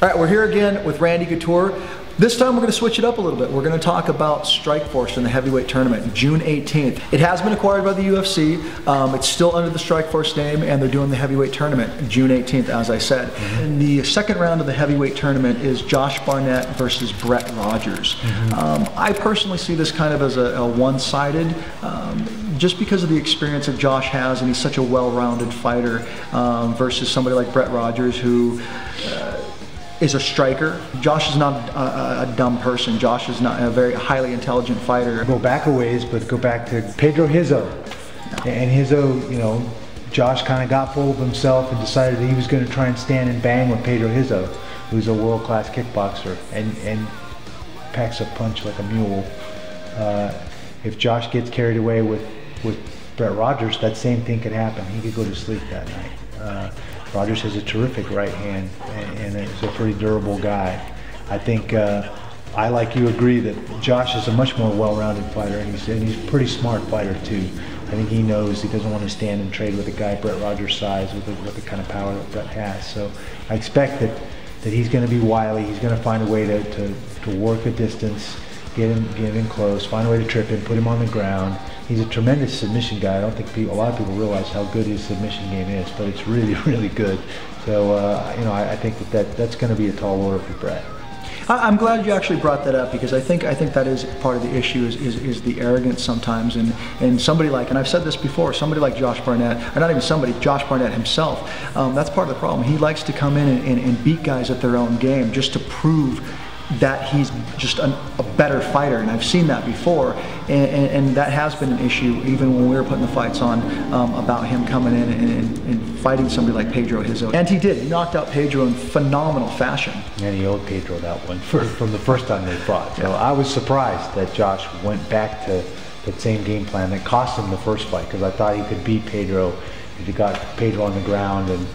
All right, we're here again with Randy Couture. This time we're going to switch it up a little bit. We're going to talk about Strikeforce in the heavyweight tournament, June 18th. It has been acquired by the UFC. It's still under the Strikeforce name, and they're doing the heavyweight tournament June 18th, as I said. And the second round of the heavyweight tournament is Josh Barnett versus Brett Rogers. I personally see this kind of as a one-sided, just because of the experience that Josh has, and he's such a well-rounded fighter versus somebody like Brett Rogers, who is a striker. Josh is not a dumb person. Josh is not a very highly intelligent fighter. Go back a ways, but go back to Pedro Rizzo. And Rizzo, you know, Josh kind of got full of himself and decided that he was going to try and stand and bang with Pedro Rizzo, who's a world-class kickboxer and packs a punch like a mule. If Josh gets carried away with Brett Rogers, that same thing could happen. He could go to sleep that night. Rogers has a terrific right hand and is a pretty durable guy. I think I, like you, agree that Josh is a much more well-rounded fighter, and he's a pretty smart fighter too. I think he knows he doesn't want to stand and trade with a guy Brett Rogers' size with the kind of power that Brett has. So I expect that he's going to be wily. He's going to find a way to work a distance, get him close, find a way to trip him, put him on the ground. He's a tremendous submission guy. I don't think a lot of people realize how good his submission game is, but it's really, really good. So, you know, I think that's going to be a tall order for Brett. I'm glad you actually brought that up, because I think that is part of the issue is the arrogance sometimes, and somebody like, and I've said this before, somebody like Josh Barnett, or not even somebody, Josh Barnett himself, that's part of the problem. He likes to come in and beat guys at their own game just to prove that he's just a better fighter, and I've seen that before, and that has been an issue even when we were putting the fights on about him coming in and fighting somebody like Pedro Rizzo. And he did. He knocked out Pedro in phenomenal fashion. And he owed Pedro that one from the first time they fought. So I was surprised that Josh went back to that same game plan that cost him the first fight, because I thought he could beat Pedro. He got Pedro on the ground and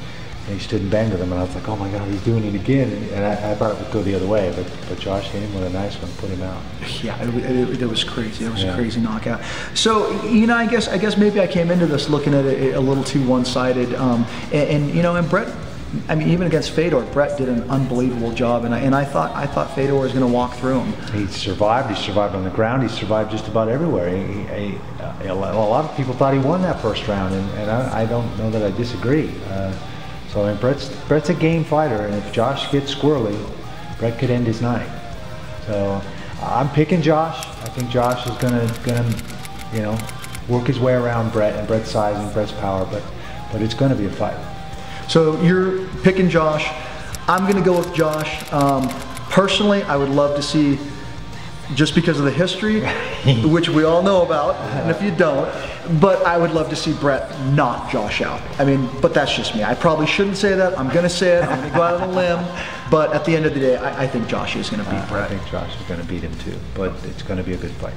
he stood and banged with him, and I was like, oh my God, he's doing it again. And I thought it would go the other way, but Josh hit him with a nice one, put him out. Yeah, it was crazy. It was a crazy knockout. So, you know, I guess maybe I came into this looking at it a little too one-sided. And you know, and Brett, I mean, even against Fedor, Brett did an unbelievable job, and I thought Fedor was going to walk through him. He survived. He survived on the ground. He survived just about everywhere. A lot of people thought he won that first round, and I don't know that I disagree. So I mean, Brett's a game fighter, and if Josh gets squirrely, Brett could end his night. So I'm picking Josh. I think Josh is gonna you know, work his way around Brett and Brett's size and Brett's power, but it's gonna be a fight. So you're picking Josh. I'm gonna go with Josh. Personally, I would love to see, just because of the history, which we all know about, and if you don't, but I would love to see Brett knock Josh out. I mean, but that's just me. I probably shouldn't say that. I'm going to say it. I'm going to go out on a limb. But at the end of the day, I think Josh is going to beat Brett. I think Josh is going to beat him too, but it's going to be a good fight.